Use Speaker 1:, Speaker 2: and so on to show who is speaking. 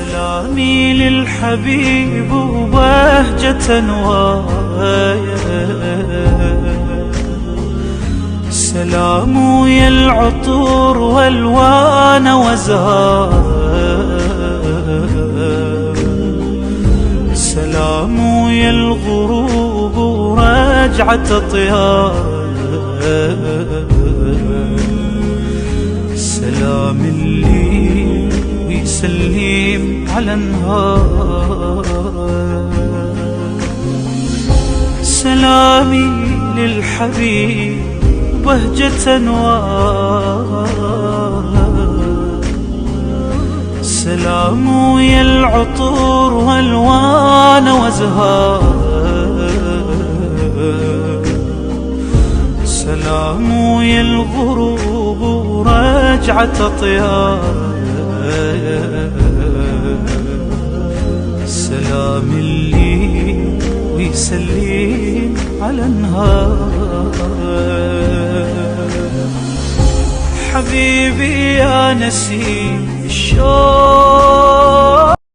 Speaker 1: سلامي للحبيب وبهجة نوايا، سلام يا العطور والوان وزهار، سلام يا الغروب ورجعة طيار، سلام اللي ويسلم على النهار. سلامي للحبيب بهجة نوار، سلام يا العطور والوان وزهار، سلام يا الغروب ورجعة طيار، سلام اللي ويسلم على النهار. حبيبي يا نسيم الشوق